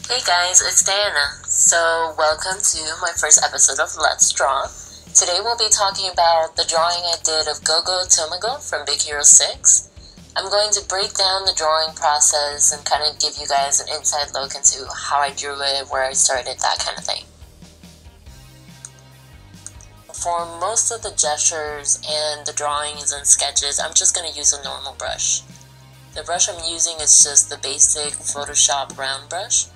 Hey guys, it's Diana. So, welcome to my first episode of Let's Draw. Today we'll be talking about the drawing I did of GoGo Tomago from Big Hero 6. I'm going to break down the drawing process and kind of give you guys an inside look into how I drew it, where I started, that kind of thing. For most of the gestures and the drawings and sketches, I'm just going to use a normal brush. The brush I'm using is just the basic Photoshop round brush.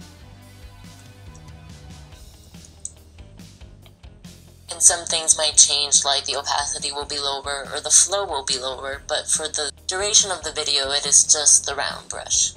And some things might change, like the opacity will be lower or the flow will be lower, but for the duration of the video it is just the round brush.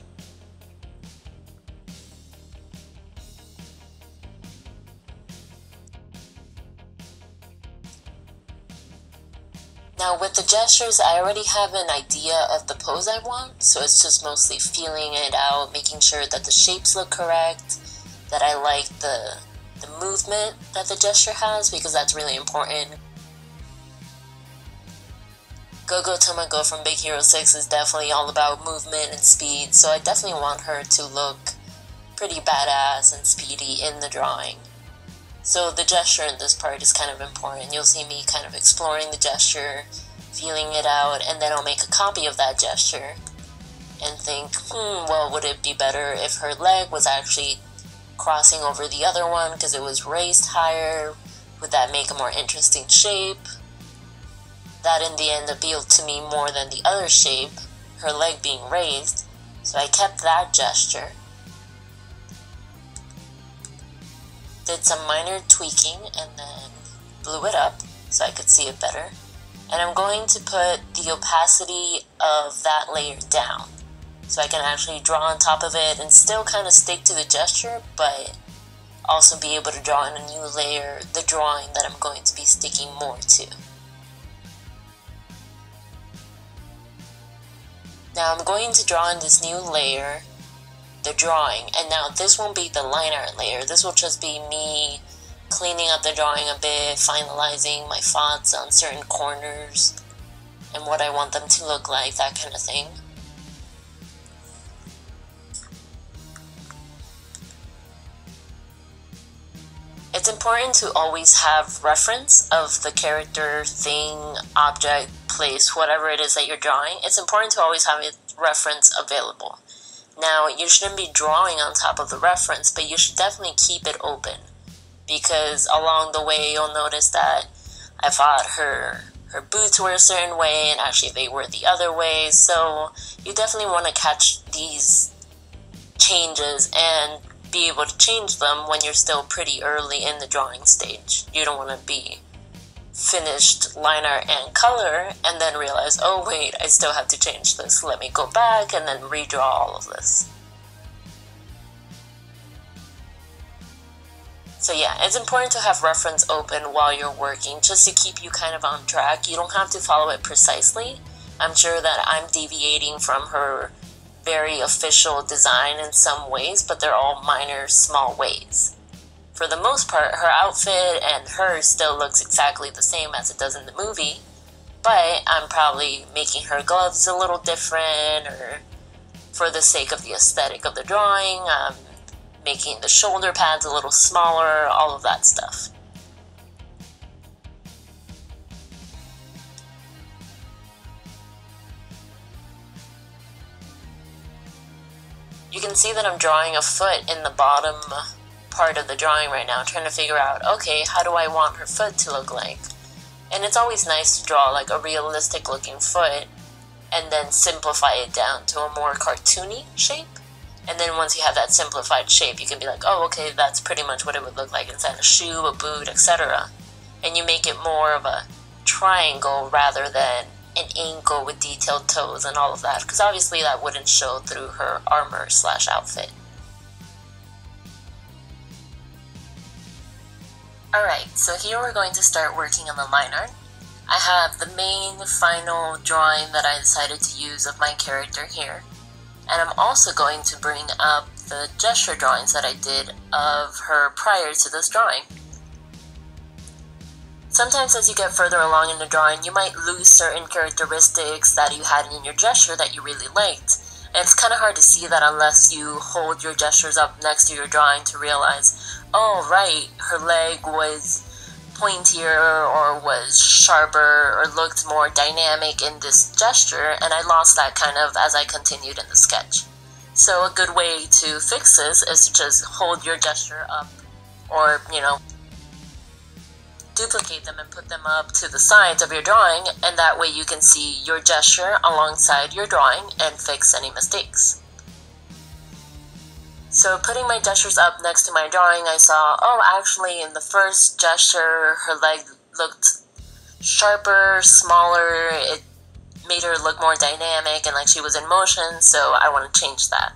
Now with the gestures, I already have an idea of the pose I want, so it's just mostly feeling it out, making sure that the shapes look correct, that I like the movement that the gesture has, because that's really important. GoGo Tomago from Big Hero 6 is definitely all about movement and speed, so I definitely want her to look pretty badass and speedy in the drawing. So the gesture in this part is kind of important. You'll see me kind of exploring the gesture, feeling it out, and then I'll make a copy of that gesture and think, well, would it be better if her leg was actually crossing over the other one because it was raised higher? Would that make a more interesting shape? That in the end appealed to me more than the other shape, her leg being raised, so I kept that gesture. Did some minor tweaking and then blew it up so I could see it better. And I'm going to put the opacity of that layer down so I can actually draw on top of it and still kind of stick to the gesture, but also be able to draw in a new layer, the drawing that I'm going to be sticking more to. Now I'm going to draw in this new layer, the drawing, and now this won't be the line art layer. This will just be me cleaning up the drawing a bit, finalizing my thoughts on certain corners and what I want them to look like, that kind of thing. It's important to always have reference of the character, thing, object, place, whatever it is that you're drawing. It's important to always have a reference available. Now, you shouldn't be drawing on top of the reference, but you should definitely keep it open, because along the way you'll notice that I thought her boots were a certain way and actually they were the other way, so you definitely want to catch these changes and be able to change them when you're still pretty early in the drawing stage. You don't want to be finished line art and color and then realize, oh wait, I still have to change this, let me go back and then redraw all of this. So yeah, it's important to have reference open while you're working, just to keep you kind of on track. You don't have to follow it precisely. I'm sure that I'm deviating from her very official design in some ways, but they're all minor, small ways. For the most part, her outfit and her still looks exactly the same as it does in the movie, but I'm probably making her gloves a little different, or for the sake of the aesthetic of the drawing, making the shoulder pads a little smaller, all of that stuff. You can see that I'm drawing a foot in the bottom part of the drawing right now, trying to figure out, okay, how do I want her foot to look like? And it's always nice to draw like a realistic looking foot and then simplify it down to a more cartoony shape. And then once you have that simplified shape, you can be like, oh, okay, that's pretty much what it would look like inside a shoe, a boot, etc. And you make it more of a triangle rather than an ankle with detailed toes and all of that, because obviously that wouldn't show through her armor / outfit. Alright, so here we're going to start working on the line art. I have the main final drawing that I decided to use of my character here, and I'm also going to bring up the gesture drawings that I did of her prior to this drawing. Sometimes as you get further along in the drawing, you might lose certain characteristics that you had in your gesture that you really liked, And it's kind of hard to see that unless you hold your gestures up next to your drawing to realize, oh right, her leg was pointier or was sharper or looked more dynamic in this gesture, and I lost that kind of as I continued in the sketch. So a good way to fix this is to just hold your gesture up, or, duplicate them and put them up to the sides of your drawing, and that way you can see your gesture alongside your drawing and fix any mistakes. So putting my gestures up next to my drawing, I saw, oh, actually in the first gesture, her leg looked sharper, smaller, it made her look more dynamic and like she was in motion, so I want to change that.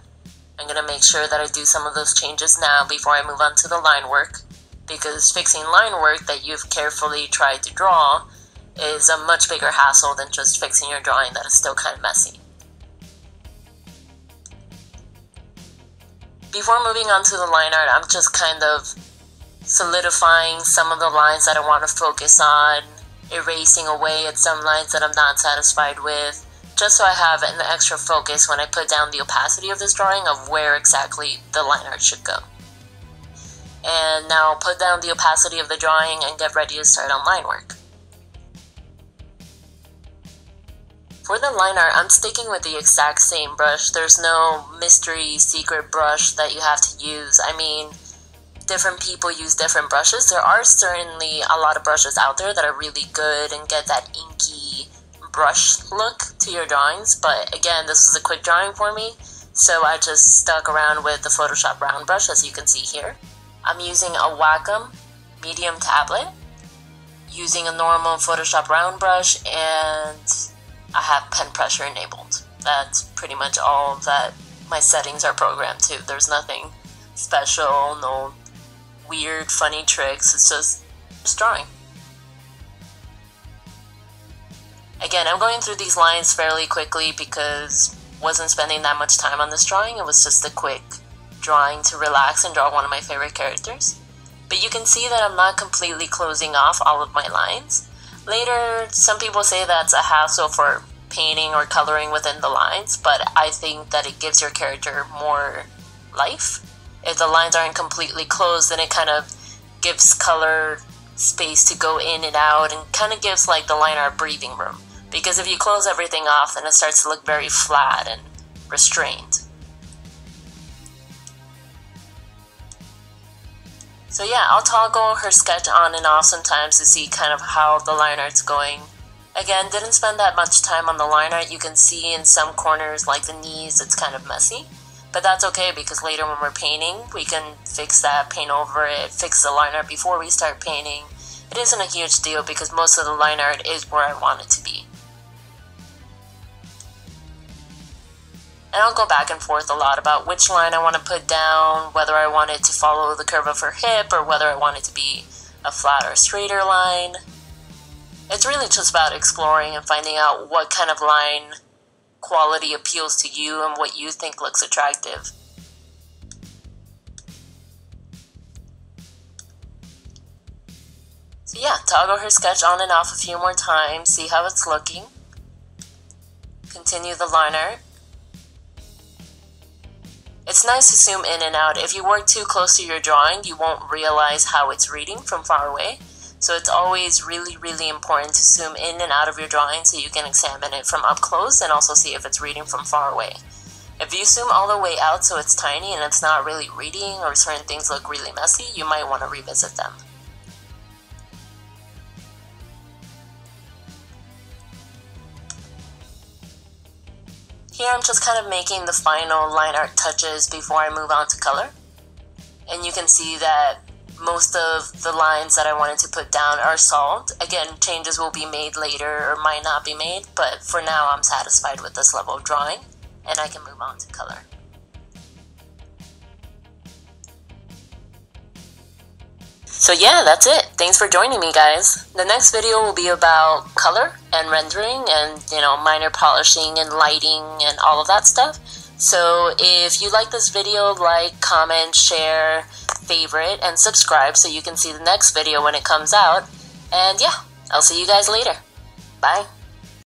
I'm going to make sure that I do some of those changes now before I move on to the line work, because fixing line work that you've carefully tried to draw is a much bigger hassle than just fixing your drawing that is still kind of messy. Before moving on to the line art, I'm just kind of solidifying some of the lines that I want to focus on, erasing away at some lines that I'm not satisfied with, just so I have an extra focus when I put down the opacity of this drawing of where exactly the line art should go. And now I'll put down the opacity of the drawing and get ready to start on line work. For the line art, I'm sticking with the exact same brush. There's no mystery secret brush that you have to use. I mean, different people use different brushes. There are certainly a lot of brushes out there that are really good and get that inky brush look to your drawings, but again, this was a quick drawing for me, so I just stuck around with the Photoshop round brush, as you can see here. I'm using a Wacom medium tablet, using a normal Photoshop round brush, and I have pen pressure enabled. That's pretty much all that my settings are programmed to. There's nothing special, no weird, funny tricks, it's just drawing. Again, I'm going through these lines fairly quickly because I wasn't spending that much time on this drawing. It was just a quick drawing to relax and draw one of my favorite characters. But you can see that I'm not completely closing off all of my lines. Later, some people say that's a hassle for painting or coloring within the lines, but I think that it gives your character more life. If the lines aren't completely closed, then it kind of gives color space to go in and out and kind of gives like the line art breathing room. Because if you close everything off, then it starts to look very flat and restrained. So yeah, I'll toggle her sketch on and off sometimes to see kind of how the line art's going. Again, didn't spend that much time on the line art. You can see in some corners, like the knees, it's kind of messy. But that's okay, because later when we're painting, we can fix that, paint over it, fix the line art before we start painting. It isn't a huge deal because most of the line art is where I want it to be. And I'll go back and forth a lot about which line I want to put down, whether I want it to follow the curve of her hip or whether I want it to be a flat or straighter line. It's really just about exploring and finding out what kind of line quality appeals to you and what you think looks attractive. So yeah, toggle her sketch on and off a few more times, see how it's looking. Continue the line art. It's nice to zoom in and out. If you work too close to your drawing, you won't realize how it's reading from far away. So it's always really, really important to zoom in and out of your drawing so you can examine it from up close and also see if it's reading from far away. If you zoom all the way out so it's tiny and it's not really reading or certain things look really messy, you might want to revisit them. Here I'm just kind of making the final line art touches before I move on to color. And you can see that most of the lines that I wanted to put down are solved. Again, changes will be made later or might not be made, but for now I'm satisfied with this level of drawing and I can move on to color. So yeah, that's it. Thanks for joining me, guys. The next video will be about color and rendering and, minor polishing and lighting and all of that stuff. So if you like this video, like, comment, share, favorite, and subscribe so you can see the next video when it comes out. And yeah, I'll see you guys later. Bye.